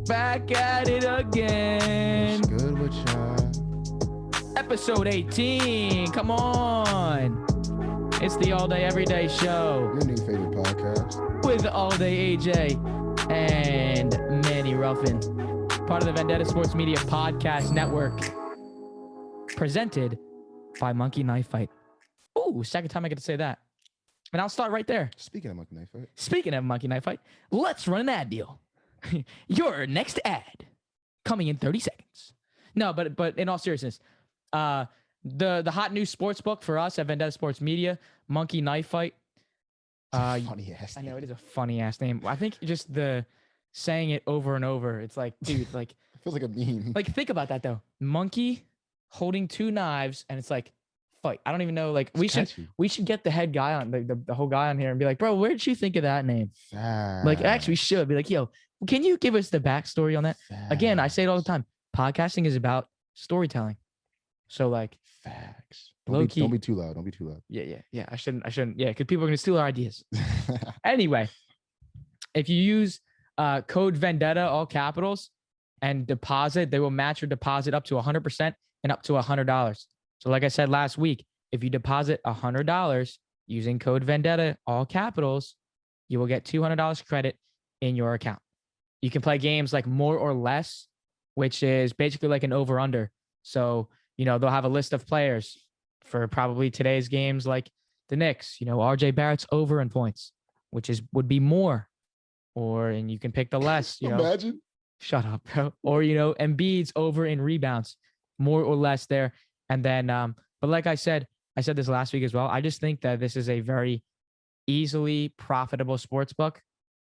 Back at it again. What's good with y'all? Episode 18. Come on. It's the All Day Everyday Show. Your new favorite podcast. With All Day AJ and Manny Ruffin. Part of the Vendetta Sports Media Podcast Network. Presented by Monkey Knife Fight. Ooh, second time I get to say that. And I'll start right there. Speaking of Monkey Knife Fight. Speaking of Monkey Knife Fight, let's run an ad deal. Your next ad coming in 30 seconds. No, but in all seriousness, the hot new sports book for us at Vendetta Sports Media, Monkey Knife Fight. Funny ass. I know it is a funny ass name. I think just the saying it over and over. It's like, dude, like It feels like a meme. like think about that though. Monkey holding two knives, and it's like fight. I don't even know. Like we should get the head guy on the whole guy on here and be like, bro, where'd you think of that name? Like actually we should be like, yo, can you give us the backstory on that? Again, I say it all the time. Podcasting is about storytelling. So like facts. Low Don't be too loud. Don't be too loud. Yeah. I shouldn't. Yeah, because people are gonna steal our ideas. Anyway, if you use code Vendetta, all capitals, and deposit, they will match your deposit up to 100% and up to $100. So like I said last week, if you deposit $100 using code Vendetta, all capitals, you will get $200 credit in your account. You can play games like more or less, which is basically like an over-under. So, they'll have a list of players for probably today's games like the Knicks, RJ Barrett's over in points, which would be more. And you can pick the less, Imagine. Shut up, bro. Or, Embiid's over in rebounds, more or less there. And then, but like I said this last week as well. I just think that this is a very easily profitable sports book.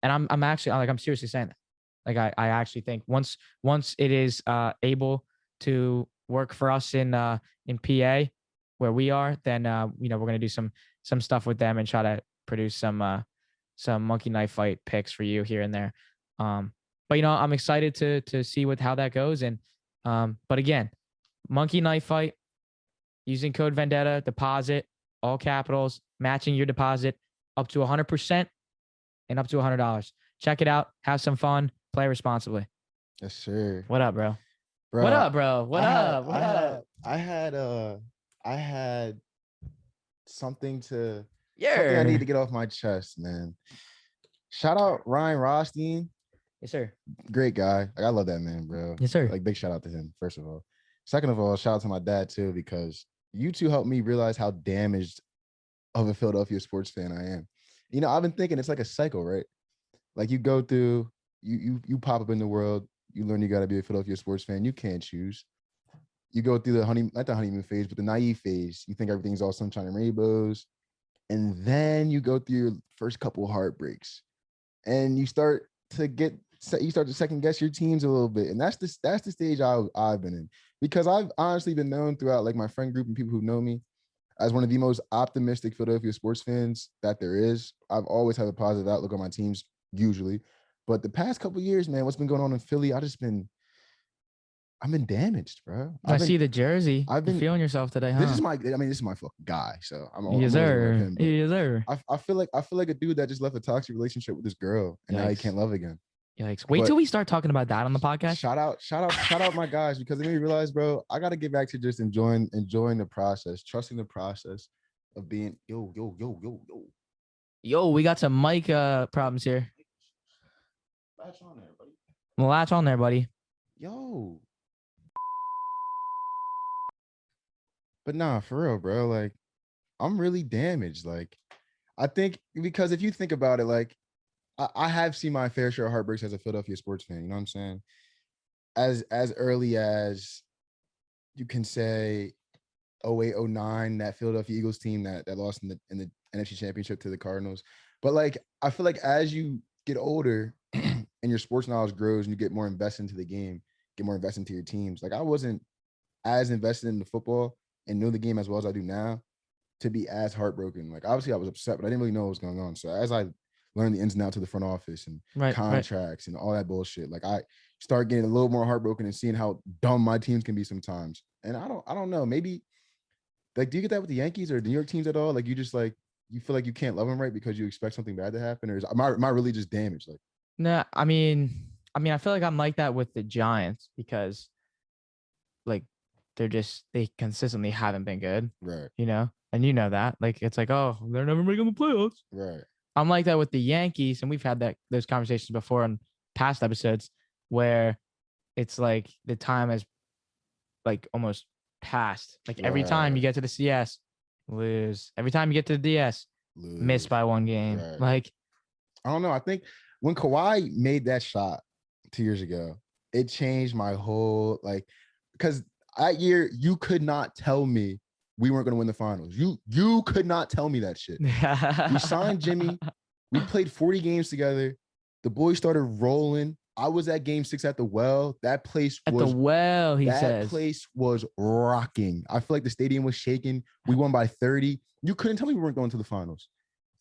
And I'm actually I'm seriously saying that. Like I actually think once it is able to work for us in PA where we are, then we're gonna do some stuff with them and try to produce some Monkey Knife Fight picks for you here and there. But I'm excited to see how that goes. And but again, Monkey Knife Fight using code Vendetta, deposit all capitals, matching your deposit up to 100% and up to $100. Check it out. Have some fun. Play responsibly. Yes, sir. What up, bro? Bro, What up, bro? What up? I had something Yeah. something I need to get off my chest, man. Shout out Ryan Rothstein. Yes, sir. Great guy. Like, I love that man, bro. Yes, sir. Like, big shout out to him, first of all. Second of all, shout out to my dad too, because you two helped me realize how damaged of a Philadelphia sports fan I am. I've been thinking it's like a cycle, right? Like you go through, you pop up in the world, you learn you got to be a Philadelphia sports fan. You can't choose. You go through not the honeymoon phase, but the naive phase. You think everything's all sunshine and rainbows. And then you go through your first couple of heartbreaks. And you start to second guess your teams a little bit. And that's the stage I've been in. Because I've honestly been known throughout like my friend group and people who know me as one of the most optimistic Philadelphia sports fans that there is. I've always had a positive outlook on my teams, usually. But the past couple of years, man, what's been going on in Philly, I've been damaged, bro. I see the jersey. I've been feeling yourself today, huh? This is my fucking guy. So I'm Yes, sir. Yes, sir. I feel like a dude that just left a toxic relationship with this girl and now he can't love again. Yikes. Wait till we start talking about that on the podcast. Shout out my guys, because they made me realize, bro, I gotta get back to just enjoying the process, trusting the process of being yo. Yo, we got some mic problems here. Latch on there, buddy. Well, latch on there, buddy. Yo. But nah, for real, bro. Like, I'm really damaged. Like, I think because if you think about it, like, I have seen my fair share of heartbreaks as a Philadelphia sports fan. You know what I'm saying? As early as you can say 08, 09, that Philadelphia Eagles team that lost in the NFC Championship to the Cardinals. But like, I feel like as you get older and your sports knowledge grows and you get more invested into the game, get more invested into your teams. Like, I wasn't as invested in the football and know the game as well as I do now to be as heartbroken. Like, obviously I was upset, but I didn't really know what was going on. So as I learned the ins and outs of the front office and contracts and all that bullshit, like, I start getting a little more heartbroken and seeing how dumb my teams can be sometimes. And I don't know, maybe like, do you get that with the Yankees or New York teams at all? Like, you just like, you feel like you can't love them right because you expect something bad to happen, or am I really just damaged? Like, nah, I mean, I mean, I feel like I'm like that with the Giants because like they consistently haven't been good, Right. you know, and you know that. Like it's like, oh, they're never making the playoffs. Right. I'm like that with the Yankees, and we've had those conversations before in past episodes where it's like the time has like almost passed. Like every time you Right. get to the CS, lose. Every time you get to the DS, miss Lose. by one game. Right. Like I don't know. I think when Kawhi made that shot 2 years ago, it changed my whole because that year you could not tell me we weren't going to win the finals. You could not tell me that shit. We signed Jimmy. We played 40 games together. The boys started rolling. I was at game 6 at the Well. That place at the was well, he that says. place was rocking. I feel like the stadium was shaking. We won by 30. You couldn't tell me we weren't going to the finals.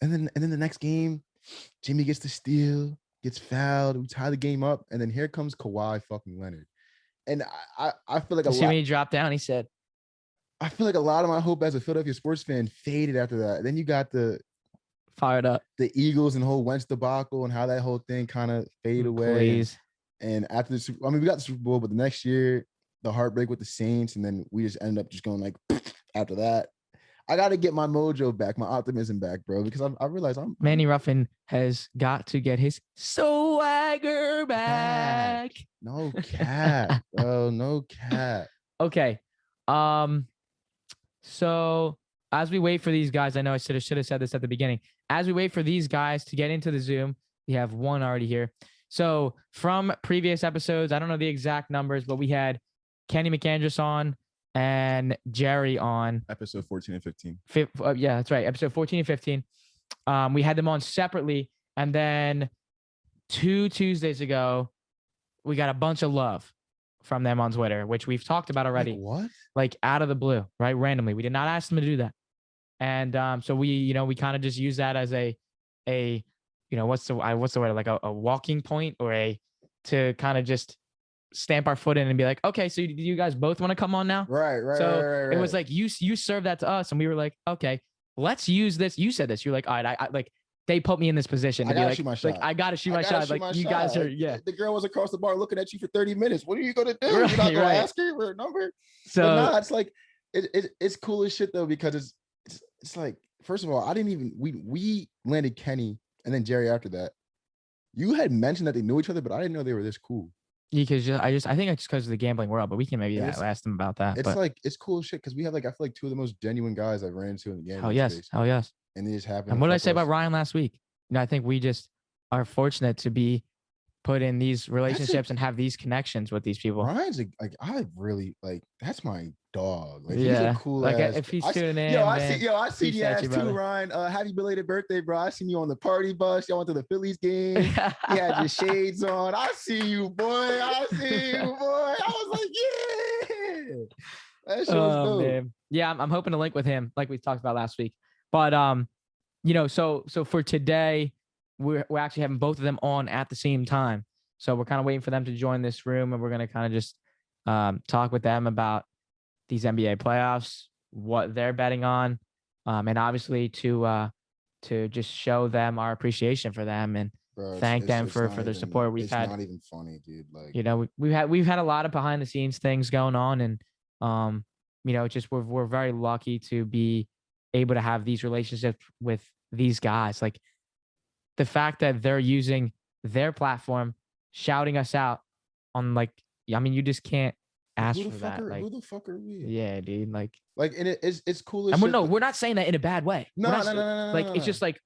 And then the next game, Jimmy gets the steal, gets fouled. We tie the game up, and then here comes Kawhi fucking Leonard. And I feel like See when he dropped down, he said, I feel like a lot of my hope as a Philadelphia sports fan faded after that. Then you got fired up. the Eagles and the whole Wentz debacle and how that whole thing kind of faded away. Please. And after the Super, I mean, we got the Super Bowl, but the next year, the heartbreak with the Saints, and then we just ended up just going like after that. I got to get my mojo back, my optimism back, bro, because I realize Manny Ruffin has got to get his swagger back. No cap, bro. No cap. Okay. So as we wait for these guys, I know I should have said this at the beginning. As we wait for these guys to get into the Zoom, we have one already here. So from previous episodes, I don't know the exact numbers, but we had Kenny McAndress on and Jerry on. Episode 14 and 15. Yeah, that's right. Episode 14 and 15. We had them on separately. And then 2 Tuesdays ago, we got a bunch of love from them on Twitter, which we've talked about already. Like what? Like out of the blue, right? Randomly. We did not ask them to do that. And so we kind of just use that as a what's the word? Like a walking point or to kind of just stamp our foot in and be like, okay, so do you guys both want to come on now? Right. So it was like you served that to us, and we were like, okay, let's use this. You said this. You're like, all right, I like they put me in this position to be like, I gotta shoot my shot. Like you guys are, yeah. The girl was across the bar looking at you for 30 minutes. What are you gonna do? Right, You're not gonna ask her for a number. So nah, it's like it's cool as shit though, because it's like, first of all, I didn't even we landed Kenny and then Jerry after that. You had mentioned that they knew each other, but I didn't know they were this cool. Because I think it's because of the gambling world, but we can maybe ask them about that. It's like it's cool shit because we have I feel like 2 of the most genuine guys I've ran into in the game. Hell yes. And they just happen. And what did I say about Ryan last week? I think we just are fortunate to be put in these relationships and have these connections with these people. Ryan's I really that's my dog. Like yeah. He's a cool like ass. If he's tuning in, I see you ass too, Ryan. Happy belated birthday, bro. I seen you on the party bus. Y'all went to the Phillies game. You had your shades on. I see you, boy. I was like, yeah. That shit was dope. Man. Yeah, I'm hoping to link with him, like we talked about last week. But so for today, we're actually having both of them on at the same time. So we're kind of waiting for them to join this room, and we're gonna kind of just talk with them about these NBA playoffs, what they're betting on, and obviously to just show them our appreciation for them and thank them for their support. We've had, not even funny, dude. Like, we've had a lot of behind the scenes things going on, and just we're very lucky to be able to have these relationships with these guys. Like the fact that they're using their platform, shouting us out on you just can't ask for that. Like, who the fuck are we? Yeah, dude. Like, and it's cool. And we're not saying that in a bad way. No. Like, it's just like,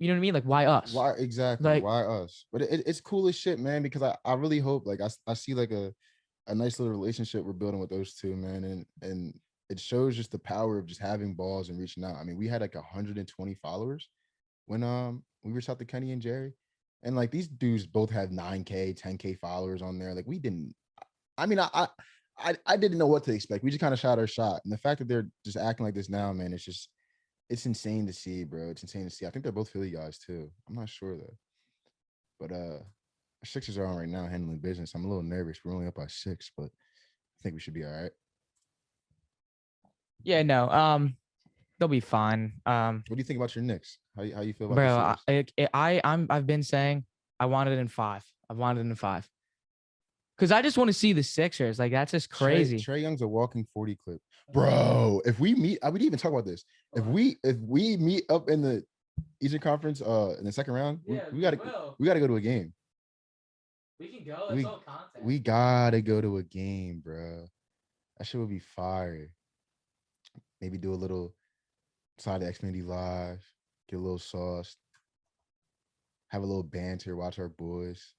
you know what I mean? Like, why us? Why exactly? Like, why us? But it's cool as shit, man. Because I really hope I see a nice little relationship we're building with those two, man. And it shows just the power of just having balls and reaching out. I mean, we had 120 followers when we reached out to Kenny and Jerry, and these dudes both have 9K, 10K followers on there. Like we didn't. I mean, I didn't know what to expect. We just kind of shot our shot, and the fact that they're just acting like this now, man, it's insane to see, bro. It's insane to see. I think they're both Philly guys too. I'm not sure though, but Sixers are on right now handling business. I'm a little nervous. We're only up by 6, but I think we should be all right. Yeah, no. They'll be fine. What do you think about your Knicks? How you feel about bro? I've been saying I wanted it in 5. I've wanted it in 5. Because I just want to see the Sixers. Like, that's just crazy. Trae Young's a walking 40 clip. Bro, if we meet, I would even talk about this. If we meet up in the Eastern Conference in the second round, we gotta go to a game. We can go. It's all content. We gotta go to a game, bro. That shit would be fire. Maybe do a little side of Xfinity Live, get a little sauce, have a little banter, watch our boys.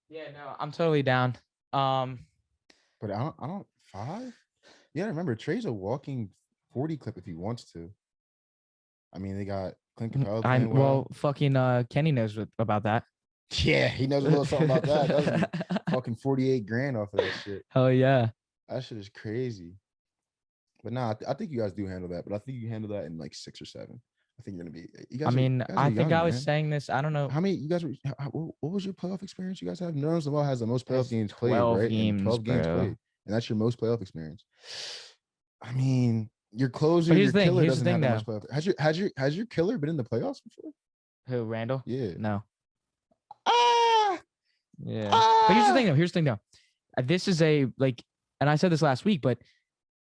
Yeah, no, I'm totally down. But I don't 5. Yeah, remember Trey's a walking 40 clip if he wants to. I mean, they got Clint Capella playing well. Fucking Kenny knows about that. Yeah, he knows a little something about that, doesn't he? Fucking 48 grand off of that shit. Hell yeah. That shit is crazy. But nah, I think you guys do handle that. But I think you handle that in like 6 or 7. I think you're gonna be. You guys I think I was saying this. I don't know how many you guys were. What was your playoff experience? You guys have Nerds of all has the most playoff games played, 12 right? Games, 12 games bro. played, and that's your most playoff experience. I mean, your closer, But your killer here's the doesn't thing, have that much playoff. Has your killer been in the playoffs before? Who, Randall? Yeah. No. Yeah. Ah! But here's the thing though. This is and I said this last week, but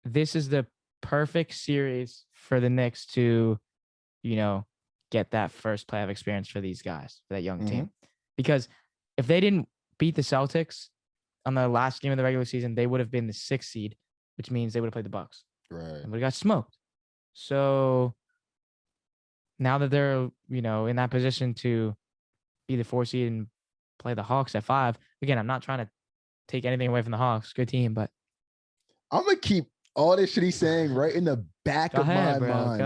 this is the perfect series for the Knicks to, get that first playoff experience for these guys, for that young team. Because if they didn't beat the Celtics on the last game of the regular season, they would have been the 6th seed, which means they would have played the Bucks. Right. And would have got smoked. So now that they're, in that position to be the 4th seed and play the Hawks at 5, again, I'm not trying to take anything away from the Hawks. Good team, but I'm gonna keep all this shit he's saying right in the back of my mind.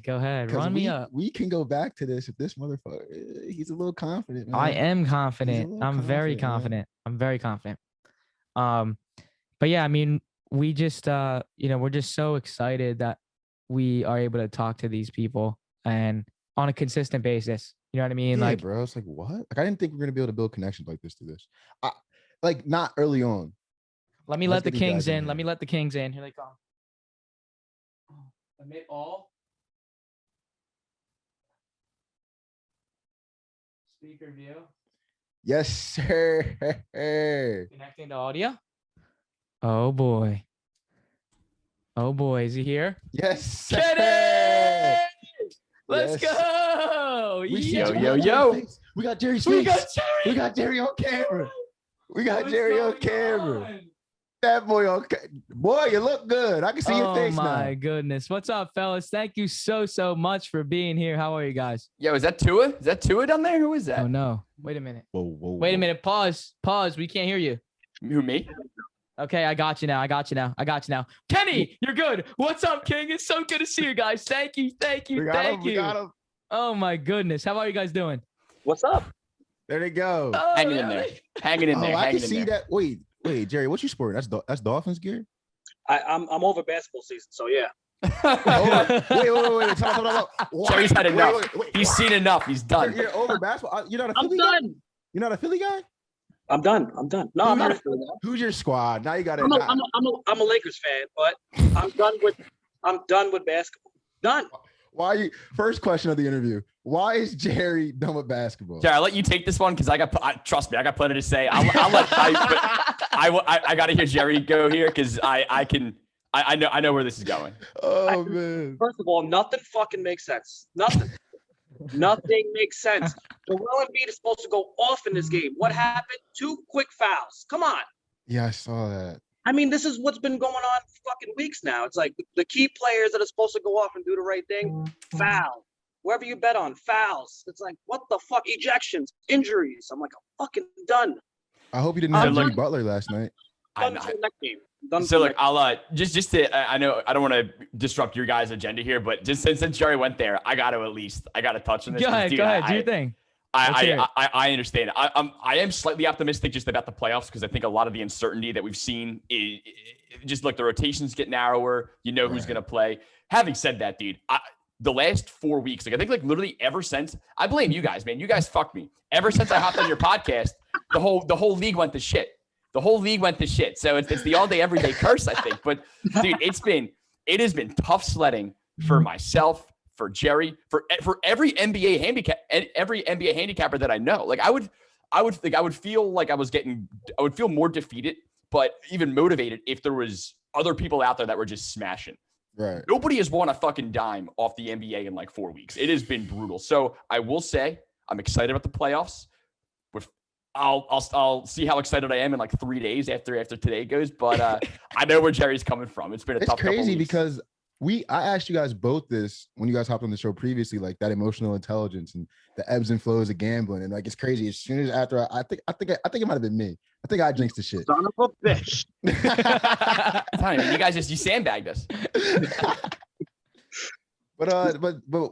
Go ahead. Run me up. We can go back to this if this motherfucker. He's a little confident, man. I am confident. I'm very confident. I'm very confident. But yeah, I mean, we just we're just so excited that we are able to talk to these people and on a consistent basis. You know what I mean? Yeah, bro. It's like, what? Like, I didn't think we were gonna be able to build connections like this through this. Not early on. Let me let the Kings in. Let me let the Kings in. Here they come. Admit all. Speaker view. Yes, sir. Connecting to audio. Oh boy. Oh boy, is he here? Yes, sir. Kenny! Let's go. Yo. We got Jerry Speaks. We got Jerry on camera. That boy on boy, you look good. I can see your face now. Oh my goodness. What's up, fellas? Thank you so much for being here. How are you guys? Yo, is that Tua? Is that Tua down there? Who is that? Oh no. Wait a minute. Whoa. Wait a minute. Pause. We can't hear you. Who, me? Okay, I got you now. Kenny, you're good. What's up, King? It's so good to see you guys. Thank you. We got him. Oh my goodness. How are you guys doing? What's up? There they go. Oh, Hanging in there. I can see that. Wait, Jerry, what you sporting? That's Dolphins gear? I'm over basketball season, so yeah. Wait. Talk. Jerry's had enough. He's seen enough. He's done. You're over basketball. You're not a I'm Philly done. guy? You're not a Philly guy? I'm done. No, I'm not a Philly guy. Who's your squad? Now you got to. I'm a Lakers fan, but I'm done with basketball. Done. Why you? First question of the interview. Why is Jerry done with basketball? Jerry, I'll let you take this one because trust me, I got plenty to say. I got to hear Jerry go here because I know where this is going. Oh man. First of all, nothing fucking makes sense. Nothing makes sense. Joel Embiid is supposed to go off in this game. What happened? 2 quick fouls. Come on. Yeah, I saw that. I mean, this is what's been going on for fucking weeks now. It's like the key players that are supposed to go off and do the right thing, foul. Wherever you bet on, fouls. It's like, what the fuck? Ejections, injuries. I'm like, I'm fucking done. I hope you didn't have Jimmy Butler last night. Done for the next game. So look, I'll just to I know I don't want to disrupt your guys' agenda here, but just since Jerry went there, I got to touch on this. Go ahead, do your thing. I understand. I am slightly optimistic just about the playoffs because I think a lot of the uncertainty that we've seen is just look, the rotations get narrower. You know who's going to play. Having said that, dude, the last 4 weeks, I think literally ever since, I blame you guys, man. You guys fucked me. Ever since I hopped on your podcast, the whole league went to shit. So it's the all day, everyday curse, I think. But dude, it has been tough sledding for myself, for Jerry, for every NBA handicapper that I know. Like I would feel like I would feel more defeated, but even motivated if there was other people out there that were just smashing. Right. Nobody has won a fucking dime off the NBA in like 4 weeks. It has been brutal. So I will say I'm excited about the playoffs. I'll see how excited I am in like 3 days after today goes. But I know where Jerry's coming from. It's been a tough couple crazy weeks. because I asked you guys both this when you guys hopped on the show previously, like that emotional intelligence and the ebbs and flows of gambling, and like it's crazy. As soon as after I think it might have been me. I think I jinxed the shit. Son of a bitch. You guys you sandbagged us. But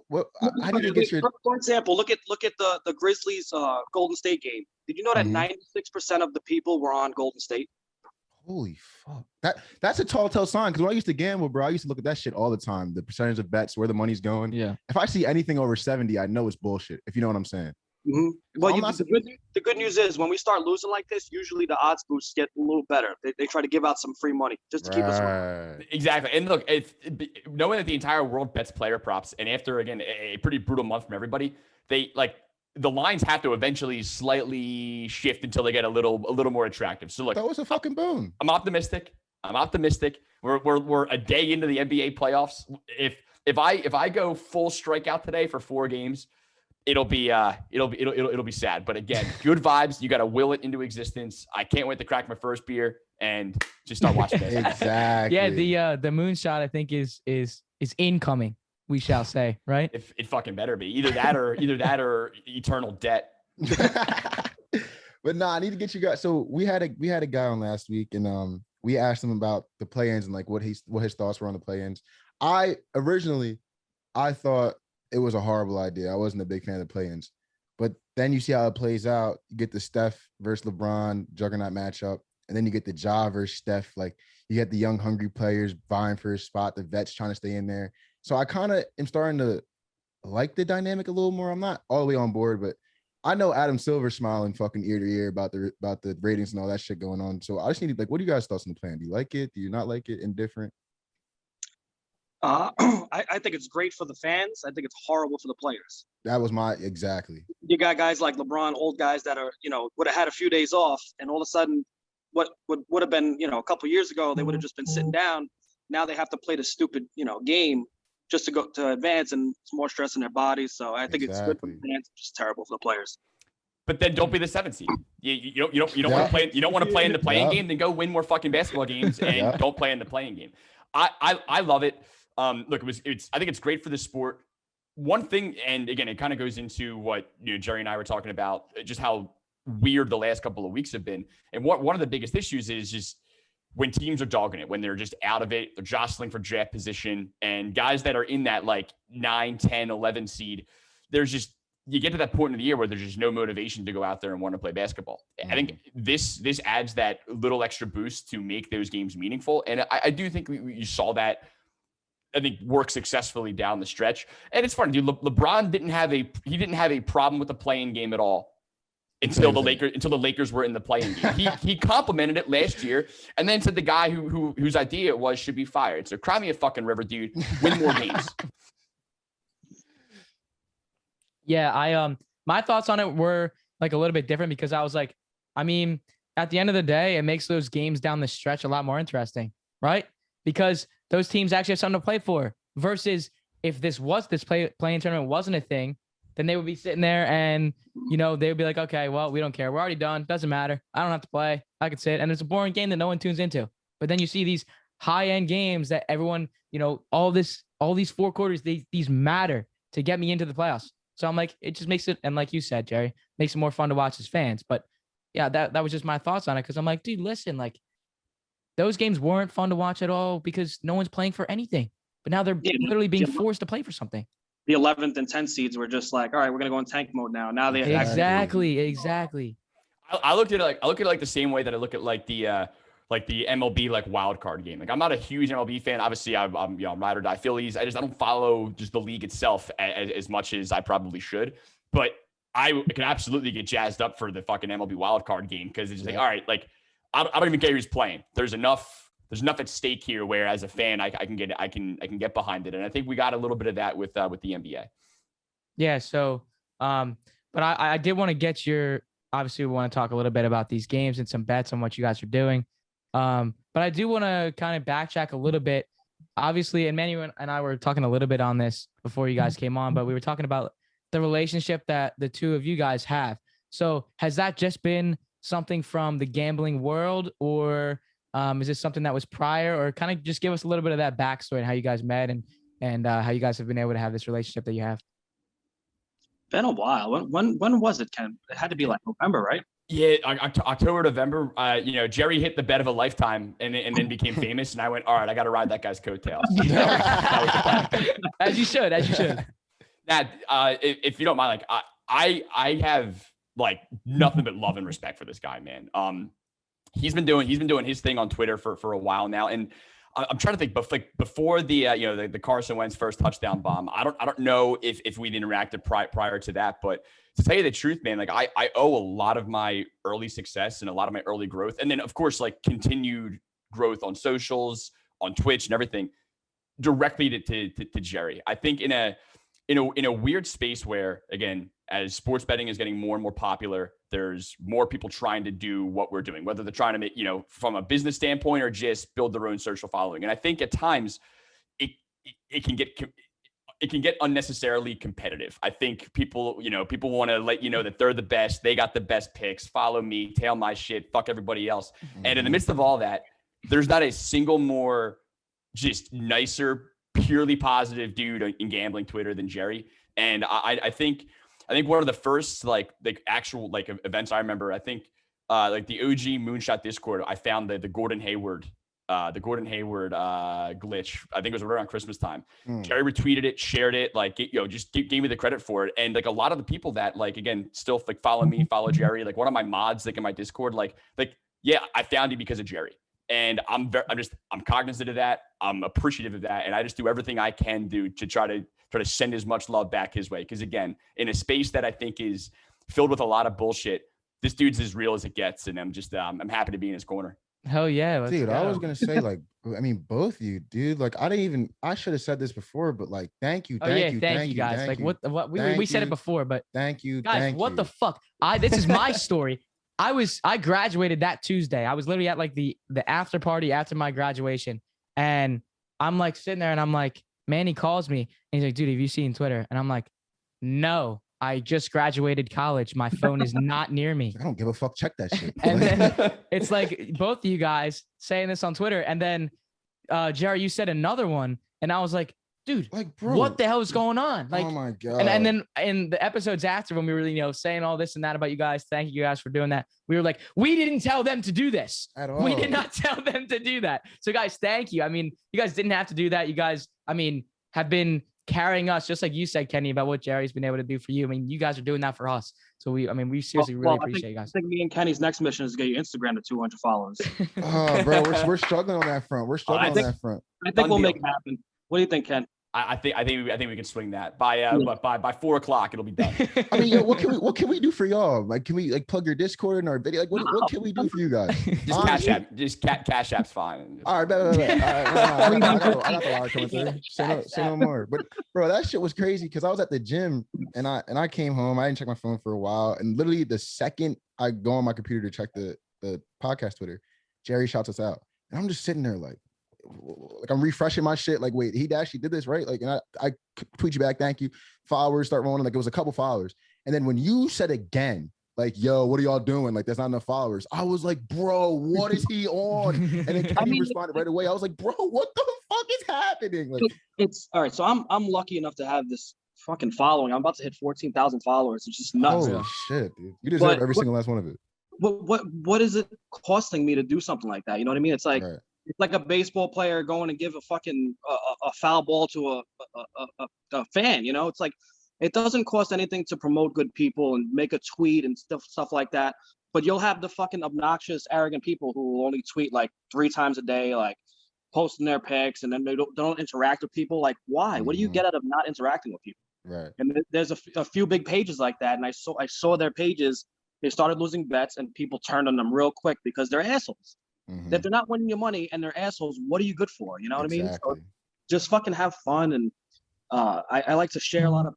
what? How did you get your? For example, look at the Grizzlies Golden State game. Did you know that 96% of the people were on Golden State? Holy fuck! That's a tall sign. Because when I used to gamble, bro, I used to look at that shit all the time. The percentage of bets, where the money's going. Yeah. If I see anything over 70, I know it's bullshit. If you know what I'm saying. Mm-hmm. Well, So the good news is when we start losing like this, usually the odds boosts get a little better. They try to give out some free money just to keep us. Exactly. And look, knowing that the entire world bets player props, and after again a pretty brutal month from everybody, they like the lines have to eventually slightly shift until they get a little more attractive. So look, that was a fucking boom. I'm optimistic. We're a day into the NBA playoffs. If I go full strikeout today for 4 games, it'll be sad. But again, good vibes. You got to will it into existence. I can't wait to crack my first beer and just start watching this. Exactly. Yeah, the moonshot I think is incoming. We shall say, right? If it fucking better be either that or eternal debt. But nah, I need to get you guys. So we had a guy on last week, and we asked him about the play-ins and like what his thoughts were on the play-ins. I thought it was a horrible idea. I wasn't a big fan of the play-ins, but then you see how it plays out. You get the Steph versus LeBron juggernaut matchup, and then you get the Ja versus Steph. Like you get the young, hungry players vying for a spot, the vets trying to stay in there. So I kind of am starting to like the dynamic a little more. I'm not all the way on board, but I know Adam Silver smiling fucking ear to ear about the ratings and all that shit going on. So I just need what are you guys' thoughts on the plan? Do you like it? Do you not like it? Indifferent? I think it's great for the fans. I think it's horrible for the players. That was exactly. You got guys like LeBron, old guys that are, would have had a few days off, and all of a sudden, what would have been, a couple years ago, they would have just been sitting down. Now they have to play the stupid, game just to go to advance, and it's more stress in their bodies. So I think it's good for the fans, just terrible for the players. But then don't be the 7th seed. You don't want to play. You don't want to play in the playing game. Then go win more fucking basketball games and don't play in the playing game. I love it. Look, I think it's great for the sport. One thing, and again, it kind of goes into what Jerry and I were talking about, just how weird the last couple of weeks have been. And one of the biggest issues is just when teams are dogging it, when they're just out of it, they're jostling for draft position, and guys that are in that like 9, 10, 11 seed, you get to that point in the year where there's just no motivation to go out there and want to play basketball. I think this adds that little extra boost to make those games meaningful. And I do think you saw that, I think, work successfully down the stretch. And it's funny, dude. LeBron didn't have a problem with the playing game at all until the Lakers were in the playing game. He complimented it last year, and then said the guy whose idea it was should be fired. So cry me a fucking river, dude. Win more games. Yeah, my thoughts on it were like a little bit different because I was like, I mean, at the end of the day, it makes those games down the stretch a lot more interesting, right? Because those teams actually have something to play for. Versus if this playing tournament wasn't a thing, then they would be sitting there and they would be like, okay, well, we don't care. We're already done. Doesn't matter. I don't have to play. I could sit. And it's a boring game that no one tunes into. But then you see these high-end games that everyone, all these 4 quarters, these matter to get me into the playoffs. So I'm like, it just makes it, and like you said, Jerry, makes it more fun to watch as fans. But yeah, that was just my thoughts on it. Cause I'm like, dude, listen, like those games weren't fun to watch at all because no one's playing for anything. But now they're literally being forced to play for something. The 11th and 10th seeds were just like, all right, we're gonna go in tank mode now. Now they exactly. I look at it like the same way that I look at like the MLB like wild card game. Like I'm not a huge MLB fan. Obviously, I'm ride or die Phillies. I don't follow just the league itself as much as I probably should. But I can absolutely get jazzed up for the fucking MLB wild card game because it's just like, all right, like I don't even care who's playing. There's enough there's enough at stake here where as a fan, I can get behind it. And I think we got a little bit of that with the NBA. Yeah. So, but I did want to get your, obviously we want to talk a little bit about these games and some bets on what you guys are doing. But I do want to kind of backtrack a little bit. Obviously, and Manny and I were talking a little bit on this before you guys came on, but we were talking about the relationship that the two of you guys have. So has that just been something from the gambling world, or is this something that was prior, or kind of just give us a little bit of that backstory and how you guys met and how you guys have been able to have this relationship that you have? Been a while. When was it, Ken? It had to be like November, right? Yeah, October, November. Jerry hit the bet of a lifetime and then became famous, and I went, all right, I got to ride that guy's coattails. That was the plan. As you should. That if you don't mind, like I have like nothing but love and respect for this guy, man. He's been doing his thing on Twitter for a while now, and I'm trying to think, but like before the Carson Wentz first touchdown bomb, I don't know if we'd interacted prior to that, but to tell you the truth, man, like I owe a lot of my early success and a lot of my early growth, and then of course like continued growth on socials, on Twitch, and everything directly to Jerry. I think in a weird space where, again, as sports betting is getting more and more popular, there's more people trying to do what we're doing, whether they're trying to make, from a business standpoint or just build their own social following. And I think at times it can get unnecessarily competitive. I think people want to let you know that they're the best. They got the best picks. Follow me, tail my shit, fuck everybody else. Mm-hmm. And in the midst of all that, there's not a single more just nicer, purely positive dude in gambling Twitter than Jerry. And I think one of the first like actual like events I remember, I think like the OG Moonshot Discord, I found the Gordon Hayward glitch. I think it was around Christmas time. Jerry retweeted it, shared it, like just gave me the credit for it. And like a lot of the people that like, again, still like follow me, follow Jerry, like one of my mods like in my Discord, like yeah, I found you because of Jerry. And I'm cognizant of that. I'm appreciative of that. And I just do everything I can do to try to send as much love back his way. Because again, in a space that I think is filled with a lot of bullshit, this dude's as real as it gets. And I'm happy to be in his corner. Hell yeah. Dude, I was going to say like, I mean, both of you, dude, like I should have said this before, but like, thank you. Thank you guys. Like what we said it before, but thank you. Guys, what the fuck? This is my story. I graduated that Tuesday. I was literally at like the after party after my graduation. And I'm like sitting there and I'm like, Manny calls me and he's like, dude, have you seen Twitter? And I'm like, no, I just graduated college. My phone is not near me. I don't give a fuck. Check that shit. And then it's like both of you guys saying this on Twitter. And then Jerry, you said another one. And I was like, dude, like, bro, what the hell is going on? Like, oh my God. And then in the episodes after, when we were, saying all this and that about you guys, thank you guys for doing that. We were like, we didn't tell them to do this at all. We did not tell them to do that. So guys, thank you. I mean, you guys didn't have to do that. You guys, I mean, have been carrying us, just like you said, Kenny, about what Jerry's been able to do for you. I mean, you guys are doing that for us. So we seriously really appreciate you guys. I think me and Kenny's next mission is to get your Instagram to 200 followers. Oh, bro, we're struggling on that front. We're struggling on that front. I think we'll make it happen. What do you think, Ken? I think we can swing that by 4:00 it'll be done. I mean, what can we do for y'all? Like, can we like plug your Discord in our video? Like, what can we do for you guys? Just Cash App's fine. All right, bet. I got the wire coming through. Say no more. But bro, that shit was crazy because I was at the gym and I came home. I didn't check my phone for a while, and literally the second I go on my computer to check the podcast Twitter, Jerry shouts us out, and I'm just sitting there like I'm refreshing my shit. Like, wait, he actually did this, right? Like, and I tweet you back, thank you. Followers start rolling. Like, it was a couple followers. And then when you said again, like, yo, what are y'all doing? Like, there's not enough followers. I was like, bro, what is he on? And then Kenny responded right away. I was like, bro, what the fuck is happening? Like, it's all right. So I'm lucky enough to have this fucking following. I'm about to hit 14,000 followers. It's just nuts. Holy shit, dude. You deserve every single last one of it. What is it costing me to do something like that? You know what I mean? It's like, right. It's like a baseball player going to give a fucking a foul ball to a fan. It's like it doesn't cost anything to promote good people and make a tweet and stuff like that. But you'll have the fucking obnoxious, arrogant people who will only tweet like 3 times a day, like posting their pics, and then they don't interact with people. Like, why? What do you get out of not interacting with people? Right. And there's a few big pages like that, and I saw their pages. They started losing bets, and people turned on them real quick because they're assholes. Mhm. If they're not winning your money and they're assholes, what are you good for? You know what I mean? So Exactly. just fucking have fun. And I like to share a lot of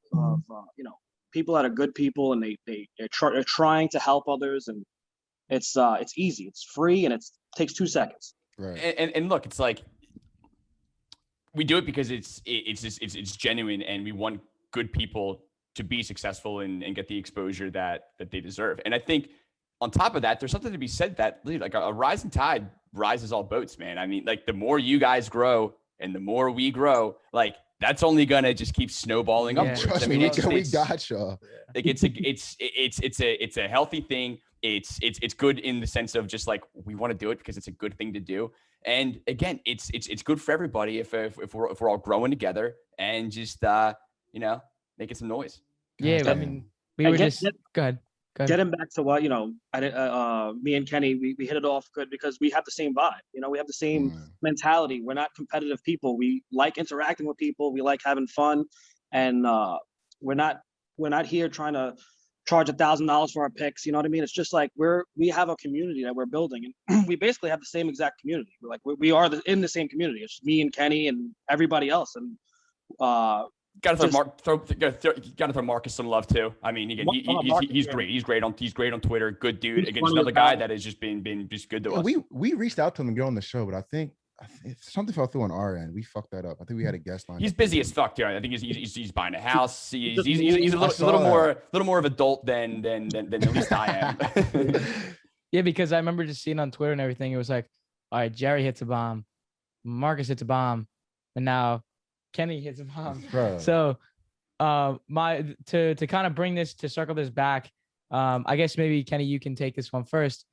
people that are good people, and they're trying to help others, and it's easy, it's free, and it takes 2 seconds. Right. And look, it's like we do it because it's genuine, and we want good people to be successful and get the exposure that they deserve. And I think on top of that, there's something to be said that like a rising tide rises all boats, man. I mean, like the more you guys grow and the more we grow, like that's only gonna just keep snowballing Yeah. upwards. Trust I mean, me, it's we got y'all. like it's a healthy thing. It's good in the sense of just like we want to do it because it's a good thing to do. And again, it's good for everybody if we're all growing together and just making some noise. Yeah, I Goddamn. mean, we were just go ahead. Getting back to what me and Kenny, we hit it off good because we have the same vibe. We have the same mentality. We're not competitive people. We like interacting with people. We like having fun, and we're not here trying to charge $1,000 for our picks. You know what I mean? It's just like we have a community that we're building, and we basically have the same exact community. We're like we are in the same community. It's me and Kenny and everybody else, and Got to throw Marcus some love too. I mean, again, he's great. He's great on Twitter. Good dude. Again, just another guy that has just been just good to us. We reached out to him to get on the show, but I think something fell through on our end. We fucked that up. I think we had a guest line. He's busy as fuck, too. I think he's buying a house. He's a little more of adult than at least I am. Yeah, because I remember just seeing on Twitter and everything. It was like, all right, Jerry hits a bomb, Marcus hits a bomb, and now Kenny hits a bomb. Bro. So to kind of bring this, to circle this back, I guess maybe Kenny, you can take this one first.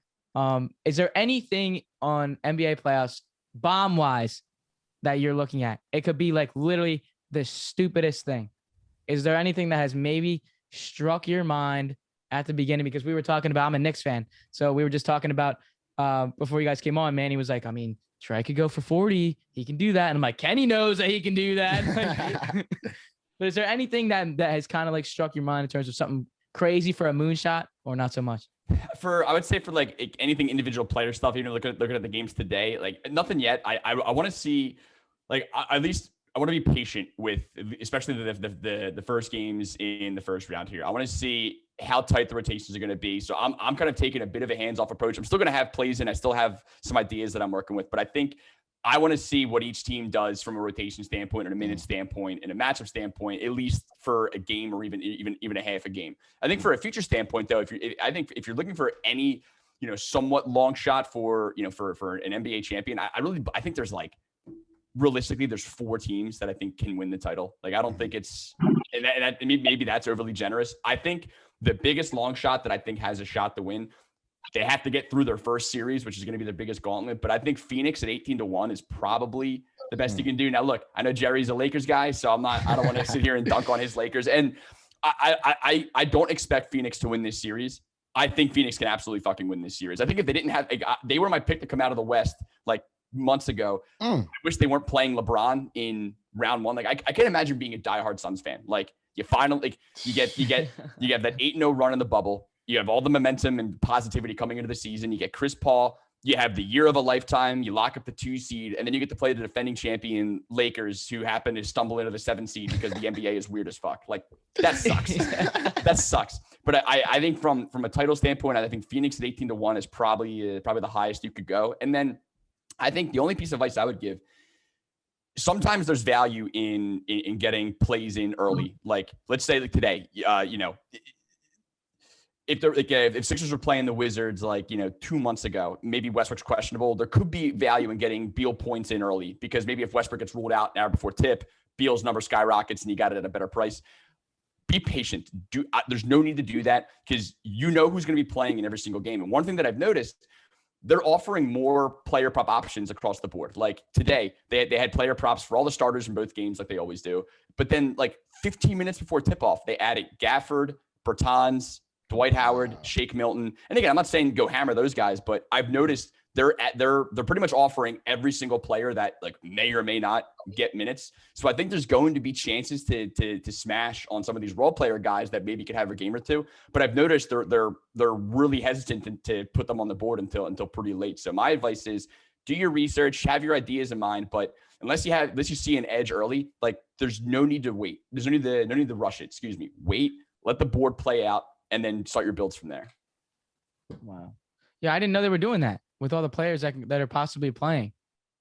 Is there anything on NBA playoffs bomb wise that you're looking at? It could be like literally the stupidest thing. Is there anything that has maybe struck your mind at the beginning? Because we were talking about, I'm a Knicks fan, so we were just talking about before you guys came on, Manny was like, I mean, Trey could go for 40. He can do that. And I'm like, Kenny knows that he can do that. But is there anything that has kind of like struck your mind in terms of something crazy for a moonshot, or not so much? I would say for like anything individual player stuff, looking at the games today, like nothing yet. I want to see, like, at least I want to be patient with, especially the first games in the first round here. I want to see how tight the rotations are going to be. So I'm kind of taking a bit of a hands-off approach. I'm still going to have plays in. I still have some ideas that I'm working with, but I think I want to see what each team does from a rotation standpoint and a minute standpoint and a matchup standpoint, at lean for a game or even a half a game. I think for a future standpoint, though, if you're looking for any, somewhat long shot for an NBA champion, I think there's like, realistically, there's 4 teams that I think can win the title. Like, I don't think it's, and maybe that's overly generous. I think the biggest long shot that I think has a shot to win, they have to get through their first series, which is going to be their biggest gauntlet. But I think Phoenix at 18-1 is probably the best you can do. Now, look, I know Jerry's a Lakers guy, so I don't want to sit here and dunk on his Lakers. And I don't expect Phoenix to win this series. I think Phoenix can absolutely fucking win this series. I think if they didn't have, they were my pick to come out of the West, like, months ago. I wish they weren't playing LeBron in round 1. Like, I can't imagine being a diehard Suns fan. Like, you finally, like, you have that 8-0 run in the bubble. You have all the momentum and positivity coming into the season. You get Chris Paul. You have the year of a lifetime. You lock up the 2 seed, and then you get to play the defending champion Lakers, who happen to stumble into the 7 seed because the NBA is weird as fuck. Like, that sucks. That sucks. But I think from a title standpoint, I think Phoenix at 18-1 is probably the highest you could go. And then I think the only piece of advice I would give, sometimes there's value in getting plays in early. Like, let's say like today, if Sixers were playing the Wizards 2 months ago, maybe Westbrook's questionable. There could be value in getting Beal points in early, because maybe if Westbrook gets ruled out an hour before tip, Beal's number skyrockets and you got it at a better price. Be patient. There's no need to do that, because who's going to be playing in every single game. And one thing that I've noticed, they're offering more player prop options across the board. Like today, they had player props for all the starters in both games, like they always do. But then, like 15 minutes before tip-off, they added Gafford, Bertans, Dwight Howard, Shake Milton. And again, I'm not saying go hammer those guys, but I've noticed they're pretty much offering every single player that like may or may not get minutes. So I think there's going to be chances to smash on some of these role player guys that maybe could have a game or two. But I've noticed they're really hesitant to put them on the board until pretty late. So my advice is do your research, have your ideas in mind, but unless you see an edge early, like there's no need to wait. There's no need to rush it. Excuse me. Wait, let the board play out, and then start your builds from there. Wow. Yeah, I didn't know they were doing that with all the players that are possibly playing.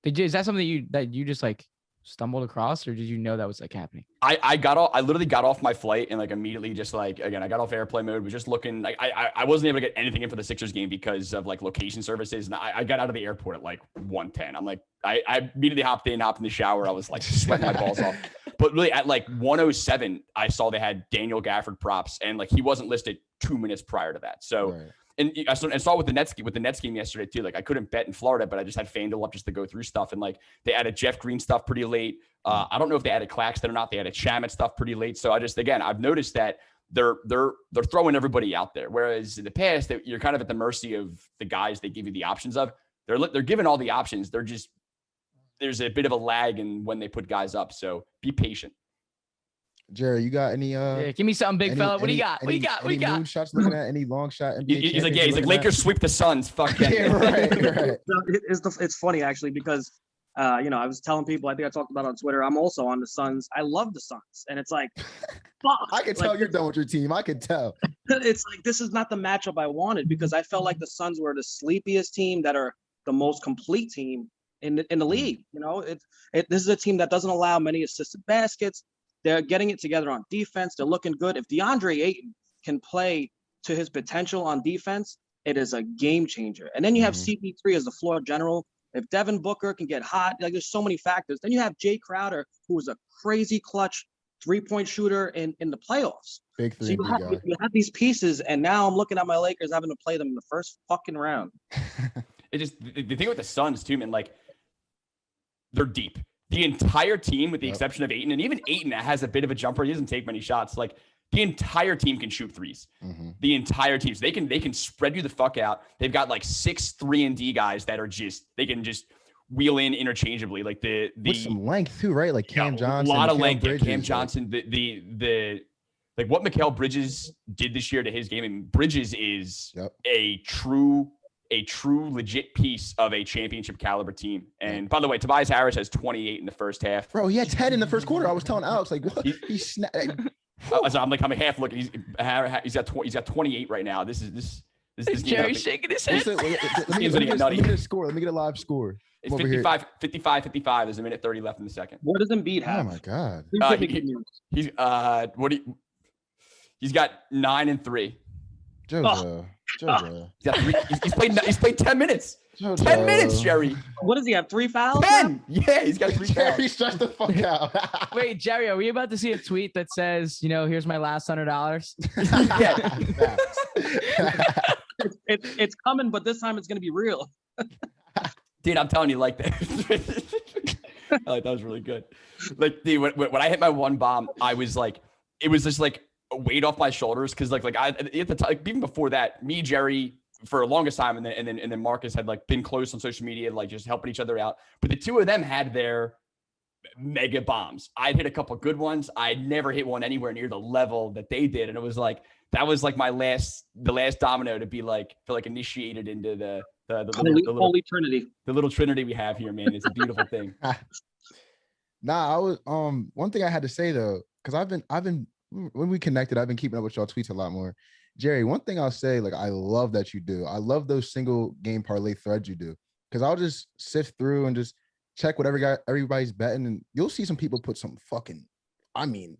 Is that something that you just like stumbled across, or did you know that was like happening? I literally got off my flight and like immediately just like, again, I got off airplane mode, was just looking like I wasn't able to get anything in for the Sixers game because of like location services. And I got out of the airport at like 1:10. I'm like, I immediately hopped in the shower. I was like sweating my balls off. But really at like 1:07, I saw they had Daniel Gafford props, and like he wasn't listed 2 minutes prior to that. So Right. And I saw with the Nets game yesterday too. Like I couldn't bet in Florida, but I just had FanDuel up just to go through stuff. And like they added Jeff Green stuff pretty late. I don't know if they added Claxton or not. They added Shamet stuff pretty late. So I've noticed that they're throwing everybody out there. Whereas in the past, you're kind of at the mercy of the guys they give you the options of. They're given all the options. There's a bit of a lag in when they put guys up. So be patient. Jerry, you got any Yeah, give me something, big fella. What do you got? What do you got? What do you got? Moon shots looking at any long shot? NBA He's like looking Lakers sweep the Suns. Fuck yeah. Yeah, right. It's funny actually because I was telling people, I think I talked about it on Twitter, I'm also on the Suns. I love the Suns, and it's like, fuck. I can tell you're done with your team. I can tell. It's like this is not the matchup I wanted because I felt like the Suns were the sleepiest team that are the most complete team in the league. You know, this is a team that doesn't allow many assisted baskets. They're getting it together on defense. They're looking good. If DeAndre Ayton can play to his potential on defense, it is a game changer. And then you have CP3 as the floor general. If Devin Booker can get hot, like there's so many factors. Then you have Jay Crowder, who is a crazy clutch three-point shooter in the playoffs. Big So three guy. you have these pieces, and now I'm looking at my Lakers having to play them in the first fucking round. The thing with the Suns too, man, like they're deep. The entire team, with the exception of Ayton, and even Ayton has a bit of a jumper. He doesn't take many shots. Like the entire team can shoot threes. The entire team. So they can spread you the fuck out. They've got like 6 3-and-D guys that are they can just wheel in interchangeably. Like with some length too, right? Like Cam Johnson. A lot of Mikal length. Bridges, Cam Johnson. The like what Mikal Bridges did this year to his game. And Bridges is a true legit piece of a championship caliber team. And by the way, Tobias Harris has 28 in the first half. Bro, he had 10 in the first quarter. I was telling Alex, like, what? He snapped. So I'm half looking. He's got 28 right now. This Jerry shaking his head. Let me get a score. Let me get a live score. It's 55. There's a minute 30 left in the second. What does Embiid have? Oh my god. He's got 9 and 3. Jojo. He's played 10 minutes. Jojo. 10 minutes, Jerry. What does he have? 3 fouls? 10. Yeah, he's got 3 Jerry, fouls. shut the fuck out. Wait, Jerry, are we about to see a tweet that says, here's my last $100? Yeah. It's coming, but this time it's gonna be real. Dude, I'm telling you, like that. That was really good. Like, dude, when I hit my one bomb, I was like, it was just like a weight off my shoulders because I at the time, even before that, me, Jerry, for the longest time, and then Marcus had like been close on social media, like just helping each other out. But the two of them had their mega bombs. I'd hit a couple good ones. I'd never hit one anywhere near the level that they did, and it was like that was like the last domino to be like initiated into the Holy Trinity. The little Trinity we have here, man. It's a beautiful thing. I was one thing I had to say though, because I've been when we connected, I've been keeping up with y'all tweets a lot more. Jerry, one thing I'll say, like, I love that you do. I love those single game parlay threads you do, because I'll just sift through and just check what everybody's betting, and you'll see some people put some fucking. I mean,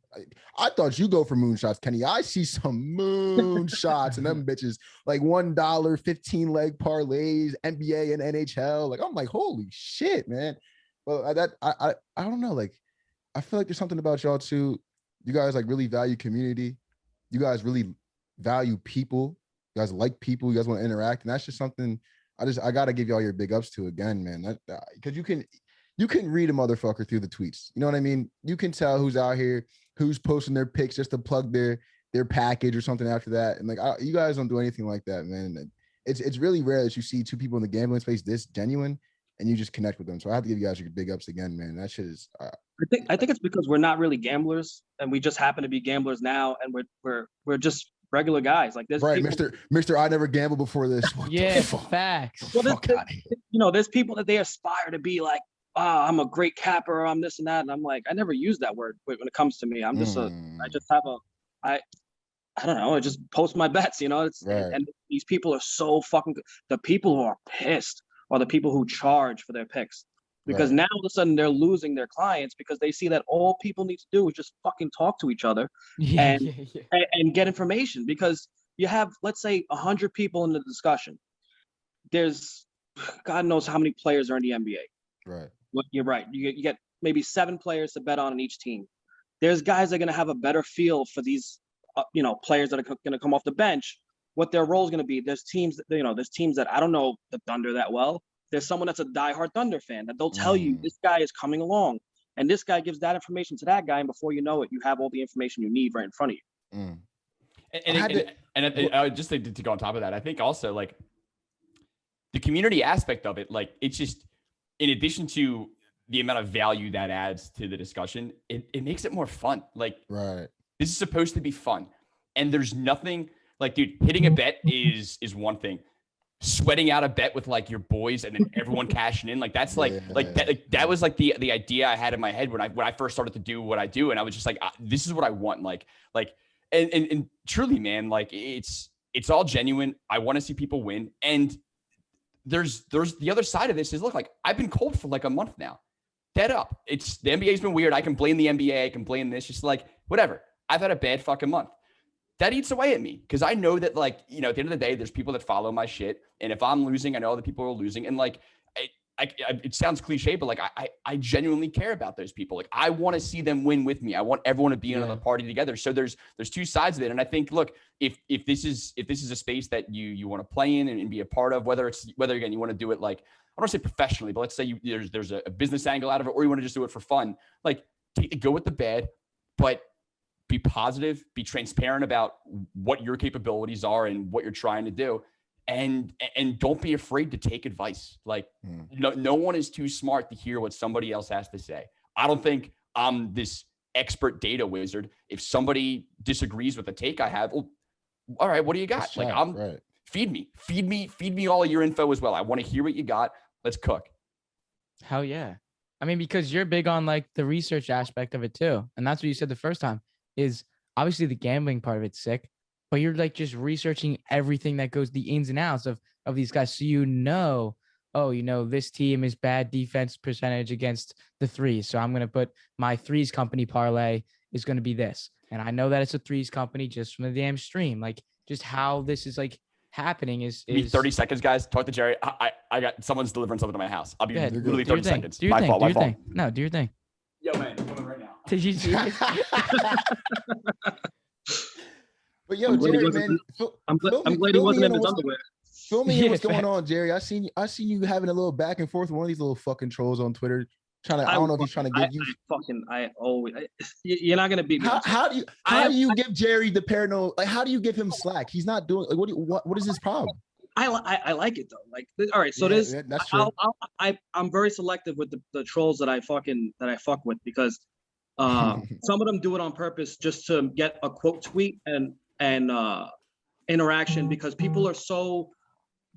I thought you go for moonshots, Kenny. I see some moonshots and them bitches like $1 15 leg parlays, NBA and NHL. Like, I'm like, holy shit, man. Well, I don't know. Like, I feel like there's something about y'all too. You guys like really value community. You guys really value people. You guys like people. You guys want to interact, and that's just something I gotta give y'all your big ups to again, man. Because you can read a motherfucker through the tweets. You know what I mean? You can tell who's out here, who's posting their pics just to plug their package or something after that. And like, you guys don't do anything like that, man. it's really rare that you see two people in the gambling space this genuine and you just connect with them. So I have to give you guys your big ups again, man. That shit is. I think it's because we're not really gamblers, and we just happen to be gamblers now, and we're just regular guys. Like there's right, people, Mr. I never gambled before this. What Yeah, the fuck? facts. well, Fuck outta here. there's people that they aspire to be like, I'm a great capper, I'm this and that, and I'm like, I never use that word when it comes to me. I'm just I just have I don't know. I just post my bets, It's Right. and these people are so fucking good. The people who are pissed are the people who charge for their picks, because Right. now all of a sudden they're losing their clients because they see that all people need to do is just fucking talk to each other Yeah, and yeah. and get information. Because you have, let's say, 100 people in the discussion. There's God knows how many players are in the NBA. Right. You're right. You get maybe 7 players to bet on in each team. There's guys that are going to have a better feel for these, players that are going to come off the bench, what their role is going to be. There's teams that I don't know the Thunder that well. There's someone that's a diehard Thunder fan that they'll tell you this guy is coming along, and this guy gives that information to that guy, and before you know it, you have all the information you need right in front of you. And just to go on top of that, I think also like the community aspect of it, like it's just, in addition to the amount of value that adds to the discussion, it makes it more fun. Like, Right. this is supposed to be fun. And there's nothing like, dude, hitting a bet is one thing. Sweating out a bet with like your boys and then everyone cashing in, like that's that was like the idea I had in my head when I first started to do what I do, and I was just like, this is what I want, like and truly, man, like it's all genuine. I want to see people win, and there's the other side of this is, look, like I've been cold for like a month now, dead up. It's the NBA's been weird. I can blame the NBA, I can blame this, just like whatever. I've had a bad fucking month. That eats away at me because I know that, like, at the end of the day, there's people that follow my shit. And if I'm losing, I know other people are losing. And like, it sounds cliche, but like, I genuinely care about those people. Like, I want to see them win with me. I want everyone to be in the party together. So there's two sides of it. And I think, look, if this is a space that you want to play in and be a part of, whether again, you want to do it, like, I don't want to say professionally, but let's say there's a business angle out of it, or you want to just do it for fun, like go with the bad, but be positive, be transparent about what your capabilities are and what you're trying to do. And don't be afraid to take advice. Like no one is too smart to hear what somebody else has to say. I don't think I'm this expert data wizard. If somebody disagrees with the take I have, well, all right, what do you got? Feed me all of your info as well. I want to hear what you got. Let's cook. Hell yeah. I mean, because you're big on like the research aspect of it too. And that's what you said the first time. Is obviously the gambling part of it's sick, but you're like just researching everything that goes, the ins and outs of these guys. So this team is bad defense percentage against the threes. So I'm going to put my threes company parlay is going to be this. And I know that it's a threes company just from the damn stream. Like just how this is like happening is 30 seconds, guys. Talk to Jerry. I got someone's delivering something to my house. I'll be literally 30 seconds. My fault. No, do your thing. Yo, man, I'm coming right now. Did you see it? But yo, Jerry, man, I'm glad he wasn't in his underwear. Fill me in what's going on, Jerry. I seen you having a little back and forth with one of these little fucking trolls on Twitter. I don't know if he's trying to give you. You're not gonna beat me. How do you give Jerry the parano? Like, how do you give him slack? He's not doing. Like, what is his problem? I like it though. Like, all right, so that's true. I'm very selective with the trolls that I fuck with, because some of them do it on purpose just to get a quote tweet and interaction, because people are so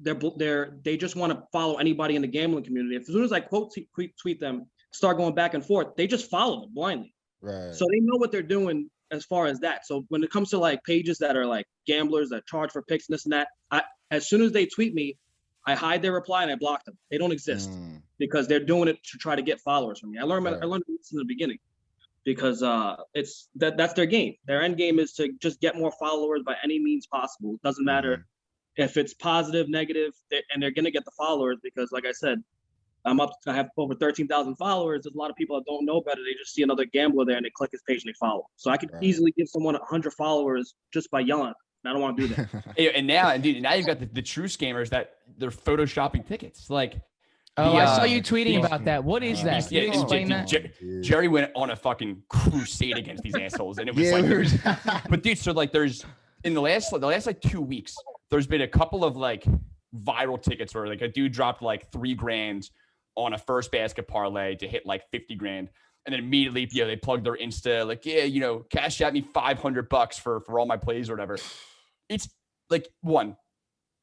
they just want to follow anybody in the gambling community. As soon as I quote tweet them, start going back and forth, they just follow it blindly. Right. So they know what they're doing as far as that. So when it comes to like pages that are like gamblers that charge for picks and this and that, as soon as they tweet me, I hide their reply and I block them. They don't exist because they're doing it to try to get followers from me. I learned this in the beginning, because that's their game. Their end game is to just get more followers by any means possible. It doesn't matter if it's positive, negative, and they're gonna get the followers, because like I said, I have over 13,000 followers. There's a lot of people that don't know better. They just see another gambler there and they click his page and they follow. So I could easily give someone 100 followers just by yelling. I don't want to do that. And now you've got the true scammers that they're photoshopping tickets. Like, I saw you tweeting about that. What is that? Can you explain that? Jerry went on a fucking crusade against these assholes, and it was but dude, so like there's in the last like 2 weeks, there's been a couple of like viral tickets where like a dude dropped like $3,000 on a first basket parlay to hit like 50 grand. And then immediately, they plugged their Insta, like, cash out me $500 for all my plays or whatever. It's like, one,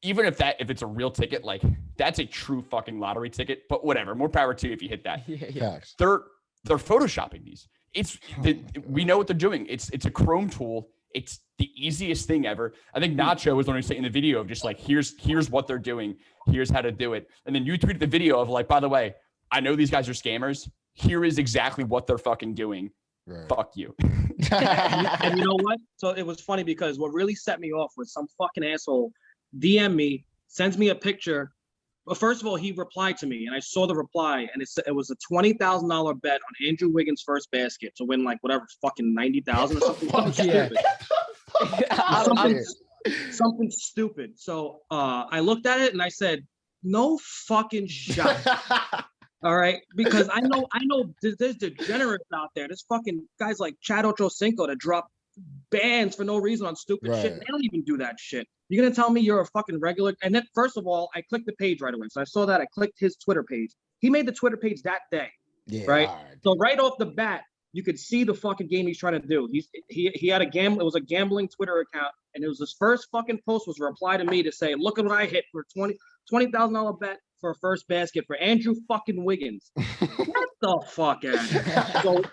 even if it's a real ticket, like that's a true fucking lottery ticket, but whatever, more power to you if you hit that. Yeah. They're photoshopping these. We know what they're doing. It's a Chrome tool. It's the easiest thing ever. I think Nacho was the one who said in the video of just like, here's what they're doing. Here's how to do it. And then you tweeted the video of like, by the way, I know these guys are scammers. Here is exactly what they're fucking doing. Right. Fuck you. And you know what? So it was funny because what really set me off was some fucking asshole DM me, sends me a picture. Well, first of all, he replied to me, and I saw the reply, and it was a $20,000 bet on Andrew Wiggins' first basket to win like whatever fucking 90,000 or something. Something stupid. So I looked at it and I said, no fucking shot. All right, because I know there's degenerates out there. There's fucking guys like Chad Ochocinco that drop bans for no reason on stupid shit. They don't even do that shit. You're gonna tell me you're a fucking regular? And then first of all, I clicked the page right away. So I saw that. I clicked his Twitter page. He made the Twitter page that day. Yeah. Right. So right off the bat, you could see the fucking game he's trying to do. He had a gamble. It was a gambling Twitter account, and it was his first fucking post was a reply to me to say, "Look at what I hit for $20,000 bet for a first basket for Andrew fucking Wiggins." Get the fuck out. So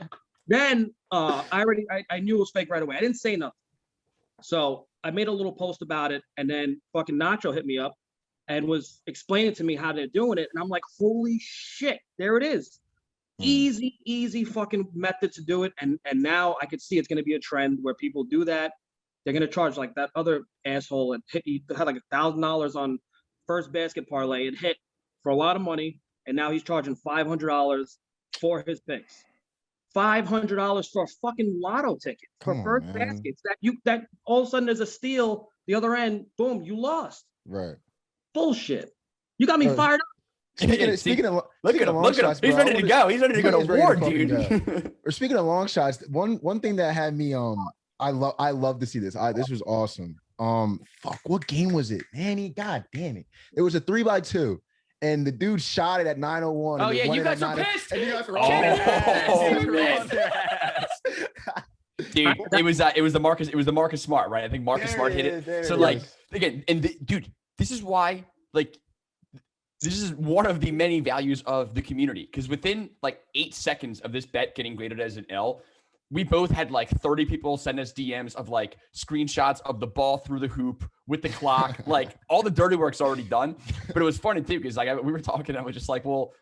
then I knew it was fake right away. I didn't say nothing. So I made a little post about it, and then fucking Nacho hit me up and was explaining to me how they're doing it, and I'm like, holy shit, there it is. Easy fucking method to do it, and now I could see it's going to be a trend where people do that. They're going to charge like that other asshole and he had like $1,000 on first basket parlay and hit for a lot of money, and now he's charging $500 for his picks. $500 for a fucking lotto ticket for first baskets that all of a sudden there's a steal the other end, boom, you lost. Right. Bullshit. You got me fired up. Speaking of look at him. Shots, he's ready to go. He's ready to go to war, dude. Or speaking of long shots, one thing that had me I love to see this. This was awesome. What game was it? Manny, god damn it. It was a 3x2. And the dude shot it at 9:01. Oh yeah, you guys are pissed. And you guys were dude, it was the Marcus Smart, right? I think Marcus Smart hit it. So like again, dude, this is why like this is one of the many values of the community, because within like 8 seconds of this bet getting graded as an L, we both had like 30 people send us DMs of like screenshots of the ball through the hoop with the clock. Like all the dirty work's already done. But it was funny too, because like we were talking and I was just like, well,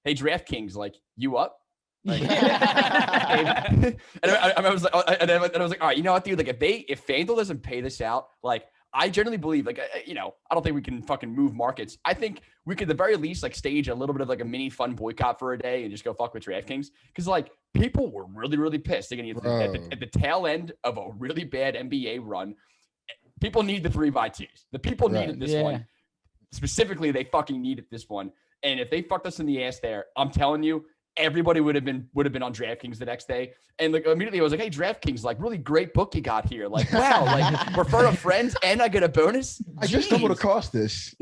hey, DraftKings, like you up? Like, and I was like, all right, you know what, dude? Like if FanDuel doesn't pay this out, like I generally believe, like, I don't think we can fucking move markets. I think we could at the very least like stage a little bit of like a mini fun boycott for a day and just go fuck with DraftKings. Because like people were really, really pissed. Again, at the tail end of a really bad NBA run, people need the 3x2s. The people needed this one. Specifically, they fucking needed this one. And if they fucked us in the ass there, I'm telling you, everybody would have been on DraftKings the next day. And like immediately I was like, hey, DraftKings, like really great book you got here. Like, wow, like refer to friends and I get a bonus. I just stumbled across this.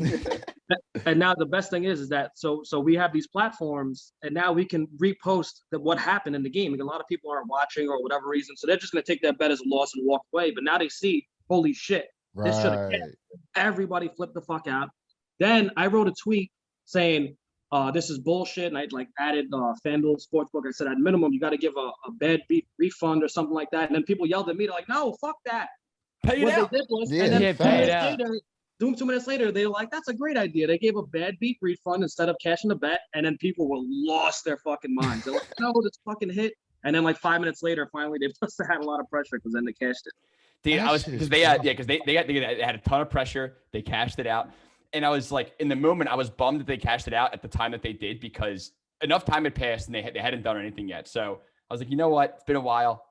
And now the best thing is that so we have these platforms, and now we can repost what happened in the game. Like a lot of people aren't watching or whatever reason, so they're just going to take that bet as a loss and walk away. But now they see, holy shit, this should have hit. Everybody flipped the fuck out. Then I wrote a tweet saying, this is bullshit, and I like added FanDuel Sportsbook. I said at minimum you got to give a bad beat refund or something like that. And then people yelled at me. They're like, "No, fuck that." Pay it out. And then 2 minutes later, they were like, "That's a great idea." They gave a bad beat refund instead of cashing the bet, and then people were lost their fucking minds. They're like, "No, this fucking hit." And then like 5 minutes later, finally they must have had a lot of pressure because then they cashed it. Dude, because they had a ton of pressure. They cashed it out. And I was like, in the moment, I was bummed that they cashed it out at the time that they did, because enough time had passed and they hadn't done anything yet. So I was like, you know what? It's been a while.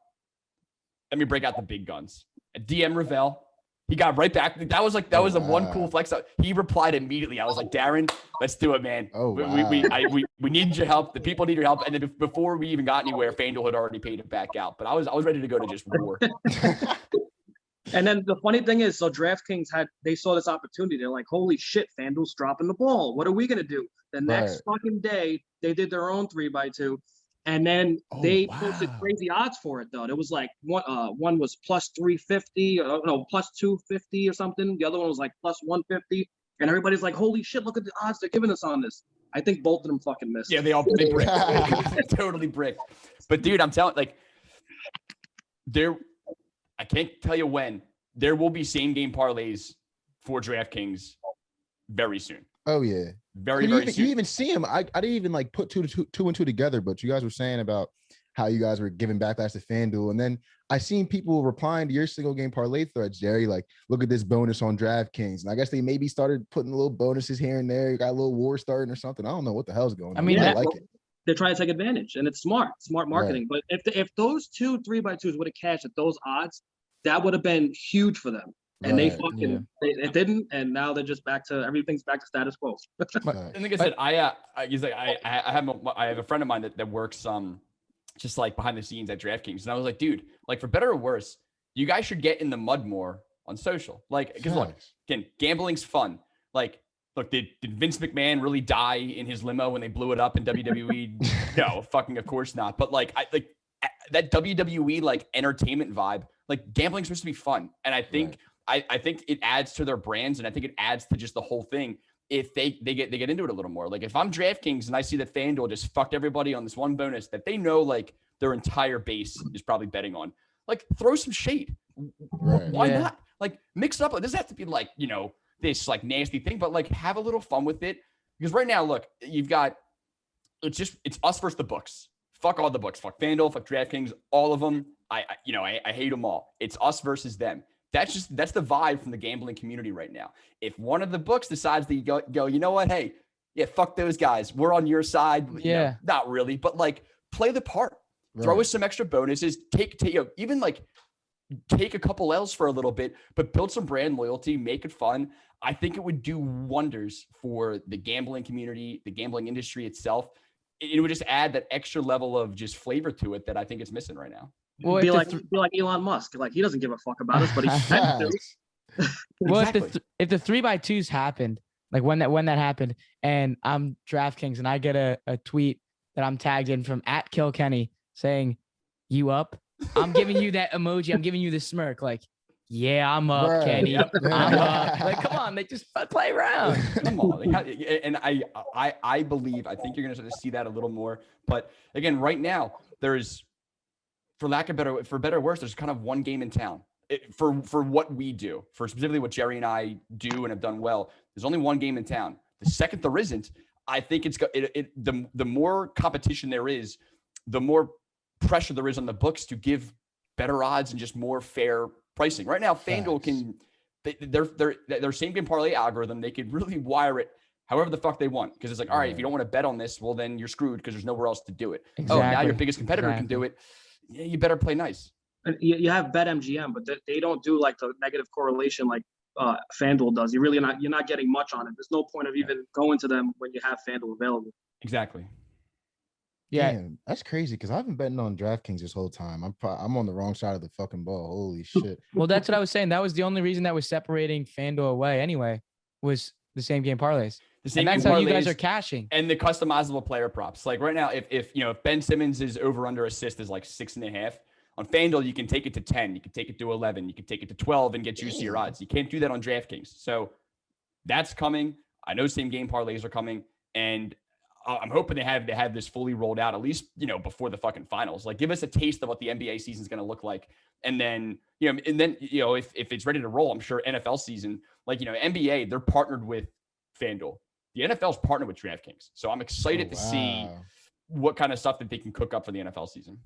Let me break out the big guns. DM Ravel. He got right back. That was the one cool flex. He replied immediately. I was like, Darren, let's do it, man. Oh, wow. We need your help. The people need your help. And then before we even got anywhere, FanDuel had already paid it back out. But I was ready to go to just war. And then the funny thing is, so DraftKings they saw this opportunity. They're like, holy shit, FanDuel's dropping the ball. What are we gonna do? The next fucking day, they did their own 3x2. And then they posted crazy odds for it though. It was like one was plus 350, no, plus 250 or something. The other one was like plus 150. And everybody's like, holy shit, look at the odds they're giving us on this. I think both of them fucking missed. Yeah, they bricked. They totally bricked. But dude, I'm telling I can't tell you when there will be same game parlays for DraftKings very soon. Oh yeah. Very soon. You even see him. I didn't even like put two and two together, but you guys were saying about how you guys were giving backlash to FanDuel. And then I seen people replying to your single game parlay threads, Jerry, like, look at this bonus on DraftKings. And I guess they maybe started putting little bonuses here and there. You got a little war starting or something. I don't know what the hell's going on. I mean, I like it. They're trying to take advantage, and it's smart marketing. Right. But if those 2 3x2s would have cashed at those odds, that would have been huge for them. And they fucking it didn't, and now they're just everything's back to status quo. And like I said, I have a friend of mine that works just like behind the scenes at DraftKings, and I was like, dude, like for better or worse, you guys should get in the mud more on social, like because look, again, gambling's fun. Like, look, did Vince McMahon really die in his limo when they blew it up in WWE? No, fucking of course not. But like that WWE like entertainment vibe, like gambling's supposed to be fun, and I think. I think it adds to their brands, and I think it adds to just the whole thing if they get into it a little more. Like if I'm DraftKings and I see that FanDuel just fucked everybody on this one bonus that they know like their entire base is probably betting on, like throw some shade. Why not? Like mix it up. It doesn't have to be like, you know, this like nasty thing, but like have a little fun with it. Because right now, look, you've got it's us versus the books. Fuck all the books. Fuck FanDuel. Fuck DraftKings. All of them. I hate them all. It's us versus them. That's the vibe from the gambling community right now. If one of the books decides to go, you know what? Hey, yeah, fuck those guys. We're on your side. Yeah. You know, not really, but like play the part. Right. Throw us some extra bonuses. Take even like take a couple L's for a little bit, but build some brand loyalty, make it fun. I think it would do wonders for the gambling community, the gambling industry itself. It would just add that extra level of just flavor to it that I think it's missing right now. Well, be like Elon Musk. Like he doesn't give a fuck about us, but he said to. Well, exactly. if the 3x2s happened, like when that happened, and I'm DraftKings and I get a tweet that I'm tagged in from @KillKenny saying, "You up?" I'm giving you that emoji. I'm giving you the smirk. Like, yeah, I'm up, Kenny. I'm up. Like, come on, they just play around. Come on. And I believe, I think you're going to start to see that a little more. But again, right now, there's, for better or worse, there's kind of one game in town. For what we do, for specifically what Jerry and I do and have done well, there's only one game in town. The second there isn't, I think the more competition there is, the more pressure there is on the books to give better odds and just more fair pricing. Right now, FanDuel can their same game parlay algorithm, they could really wire it however the fuck they want. Because it's like, all right, if you don't want to bet on this, well then you're screwed because there's nowhere else to do it. Exactly. Oh, now your biggest competitor can do it. Yeah, you better play nice. And you have BetMGM, but they don't do like the negative correlation like FanDuel does. You're not getting much on it. There's no point of even going to them when you have FanDuel available. Exactly. Yeah, damn, that's crazy because I've been betting on DraftKings this whole time. I'm on the wrong side of the fucking ball. Holy shit. Well, that's what I was saying. That was the only reason that was separating FanDuel away anyway, was the same game parlays. And that's how you guys are cashing. And the customizable player props. Like right now, if Ben Simmons is over under assist is like 6.5, on FanDuel, you can take it to 10, you can take it to 11, you can take it to 12 and get juicier odds. You can't do that on DraftKings. So that's coming. I know same game parlays are coming, and I'm hoping they have this fully rolled out, at least, before the fucking finals. Like, give us a taste of what the NBA season is going to look like. And then, if it's ready to roll, I'm sure NFL season, like, NBA, they're partnered with FanDuel. The NFL's partnered with DraftKings. So I'm excited to see what kind of stuff that they can cook up for the NFL season.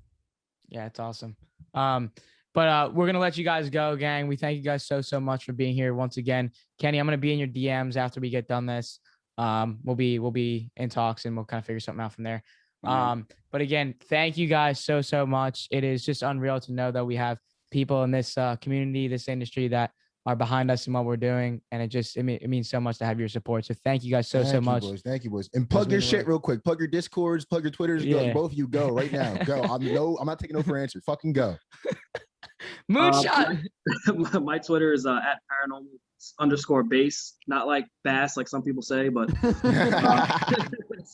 Yeah, it's awesome. But we're going to let you guys go, gang. We thank you guys so much for being here once again. Kenny, I'm going to be in your DMs after we get done this. We'll be in talks and we'll kind of figure something out from there. But again, thank you guys so much. It is just unreal to know that we have people in this community, this industry that are behind us and what we're doing. And it means so much to have your support. So thank you guys so much. Thank you, boys. And plug your shit real quick. Plug your Discords, plug your Twitters. Yeah. Go, both of you go right now. Go. I'm not taking no for answer. Fucking go. Moonshot. My Twitter is at paranormal_base, not like bass like some people say, but I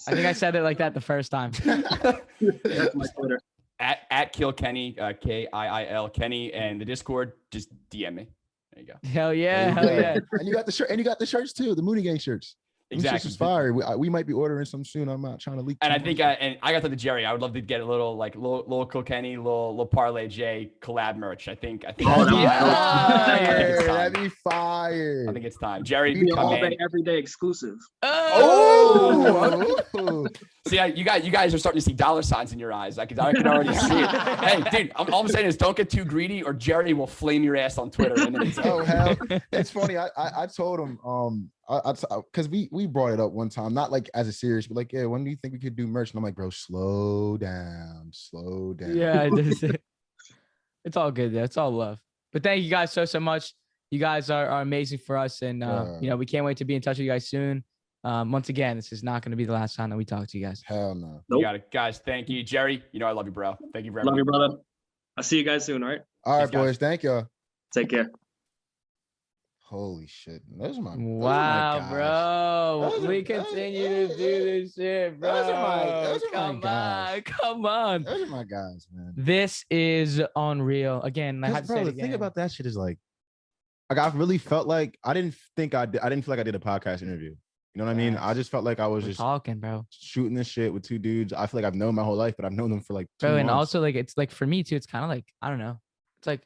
think I said it like that the first time. that's my Twitter. At Kill Kenny, Kiil Kenny, and the Discord, just DM me. There you go. Hell yeah, hell There you yeah. go. And you got the shirt, and you got the shirts too, the Mooney Gang shirts. Them shirts Exactly. is fire. We might be ordering some soon. I'm not trying to leak. And too I think much. and I got to Jerry. I would love to get a little Kilkenny, little Parlay J collab merch. I think. Oh, That'd be yeah. fire. That'd be fire. I think it's time. Jerry, Be my All man. day, everyday exclusive. Oh, See, you guys are starting to see dollar signs in your eyes. I can already see it. Hey, dude, all I'm saying is don't get too greedy, or Jerry will flame your ass on Twitter. And then oh hell! It's funny. I told him because we brought it up one time, not like as a serious, but like, yeah, when do you think we could do merch? And I'm like, bro, slow down. Yeah, it's all good though. It's all love. But thank you guys so much. You guys are amazing for us, and we can't wait to be in touch with you guys soon. Once again, this is not going to be the last time that we talk to you guys. Hell no. You got it, guys. Thank you, Jerry. I love you, bro. Thank you for Love everything. you, brother. I'll see you guys soon. All right. All right, Thanks, guys. boys. Thank y'all. Take care. Holy shit. Those are my Wow, guys. bro. Those are- We continue to do this shit, bro. Those are my Come guys. on. Come on. Those are my guys, man. This is unreal. Again, I have to say it The again. thing about that shit is like I really felt like I didn't feel like I did a podcast interview. You know what I mean? I just felt like I was We're just talking, bro. shooting this shit with two dudes. I feel like I've known my whole life, but I've known them for like 2 Bro, and months. also like it's like for me too, it's kind of like, I don't know. It's like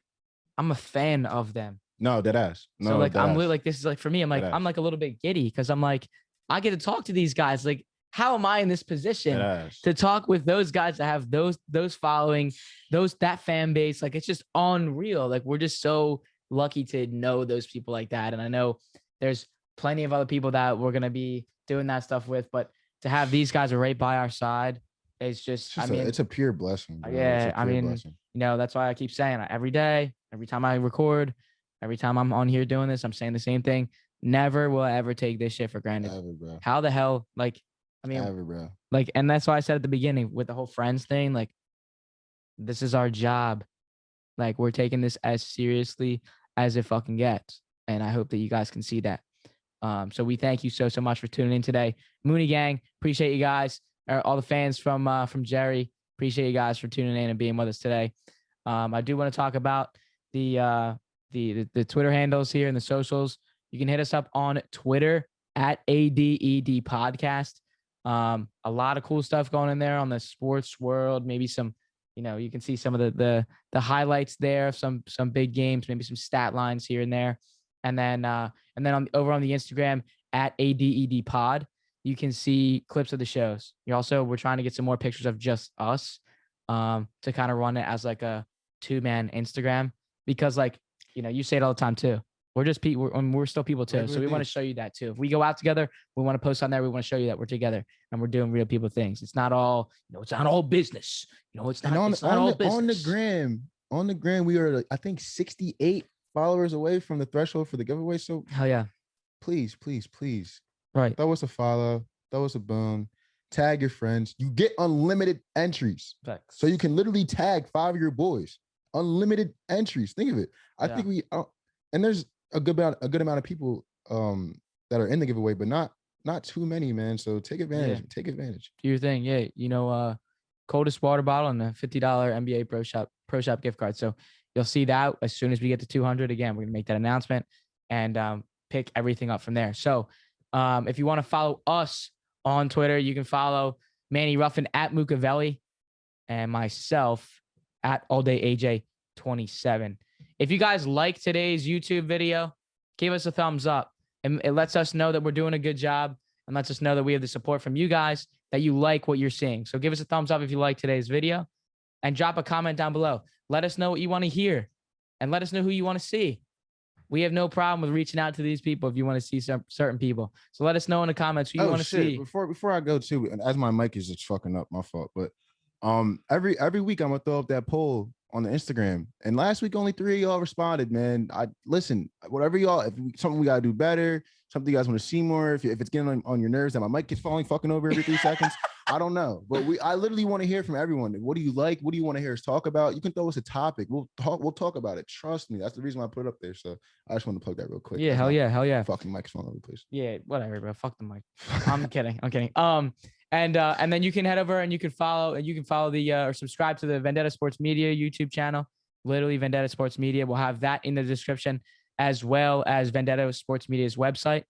I'm a fan of them. No, dead ass. No, So like dead I'm ass. like this is like for me, I'm like Dead I'm ass. like a little bit giddy because I'm like, I get to talk to these guys. Like, how am I in this Dead position ass. to talk with those guys that have those following, that fan base? Like, it's just unreal. Like, we're just so lucky to know those people like that. And I know there's plenty of other people that we're gonna be doing that stuff with, but to have these guys right by our side is just, It's a pure blessing. Bro. yeah, It's a I pure mean, blessing. that's why I keep saying it every day, every time I record, every time I'm on here doing this, I'm saying the same thing. Never will I ever take this shit for granted. Ever, bro. How the hell, like, I mean, Ever, bro. like, and that's why I said at the beginning with the whole friends thing, like, this is our job. Like, we're taking this as seriously as it fucking gets. And I hope that you guys can see that. So we thank you so much for tuning in today. Mooney Gang, appreciate you guys. All the fans from Jerry, appreciate you guys for tuning in and being with us today. I do want to talk about the Twitter handles here and the socials. You can hit us up on Twitter at ADED Podcast. A lot of cool stuff going in there on the sports world. Maybe some, you can see some of the highlights there, some big games, maybe some stat lines here and there. And then over on the Instagram at ADED Pod, you can see clips of the shows. We're trying to get some more pictures of just us to kind of run it as like a 2-man Instagram, because like, you say it all the time too. We're just people, we're still people too. Regular So we want to dudes. show you that too. If we go out together, we want to post on there. We want to show you that we're together and we're doing real people things. It's not all, it's not all business. It's not, And it's not all business. on the gram, we are I think 68 followers away from the threshold for the giveaway. So Hell yeah. please, Right. throw us a follow, throw us a bone, tag your friends. You get unlimited entries. Facts. So you can literally tag 5 of your boys. Unlimited entries. Think of it. I think and there's a good amount of people that are in the giveaway, but not too many, man. So take advantage. Yeah. Take advantage. Do your thing. Yeah. Coldest water bottle and a $50 NBA Pro Shop gift card. So you'll see that as soon as we get to 200. Again, we're gonna make that announcement and pick everything up from there. So if you want to follow us on Twitter, you can follow Manny Ruffin at Mukavelli and myself at AllDayAJ27. If you guys like today's YouTube video, give us a thumbs up. And it lets us know that we're doing a good job and lets us know that we have the support from you guys, that you like what you're seeing. So give us a thumbs up if you like today's video and drop a comment down below. Let us know what you want to hear and let us know who you want to see. We have no problem with reaching out to these people if you want to see some certain people. So let us know in the comments who you want to see. Before I go too, and as my mic is just fucking up, my fault. But every week I'm gonna throw up that poll on the Instagram. And last week only 3 of y'all responded, man. I listen, whatever y'all, if something we gotta do better, something you guys want to see more, if it's getting on your nerves that my mic is falling fucking over every 3 seconds, I don't know, but I literally want to hear from everyone. What do you like? What do you want to hear us talk about? You can throw us a topic. We'll talk about it. Trust me. That's the reason why I put it up there. So I just want to plug that real quick. Yeah, hell yeah. Fucking microphone over, please. Yeah, whatever, bro. Fuck the mic. I'm kidding. And then you can head over and you can follow the or subscribe to the Vendetta Sports Media YouTube channel. Literally Vendetta Sports Media. We'll have that in the description, as well as Vendetta Sports Media's website,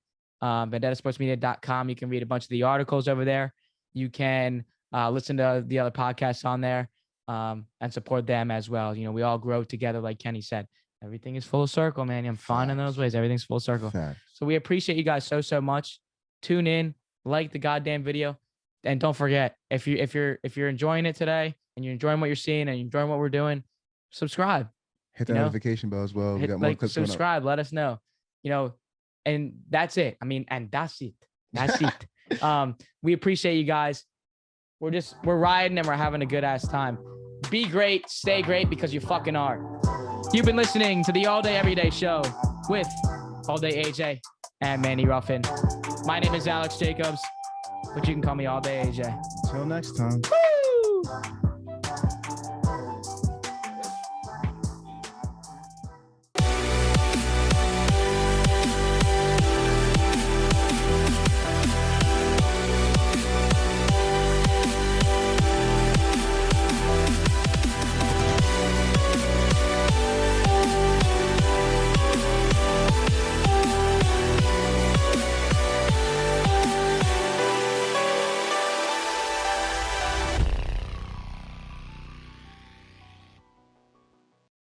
vendettasportsmedia.com. You can read a bunch of the articles over there. You can listen to the other podcasts on there and support them as well. You know, we all grow together, like Kenny said. Everything is full circle, man. I'm finding those ways. Everything's full circle. Facts. So we appreciate you guys so much. Tune in, like the goddamn video, and don't forget, if you're enjoying it today and you're enjoying what you're seeing and you're enjoying what we're doing, subscribe. Hit the notification bell as well. We got more clips coming up. Subscribe. Let us know. You know, and that's it. I mean, and that's it. That's it. We appreciate you guys. We're riding and we're having a good ass time. Be great, stay great, because you fucking are. You've been listening to the All Day Everyday Show with All Day AJ and Manny Ruffin. My name is Alex Jacobs, but you can call me All Day AJ. Until next time.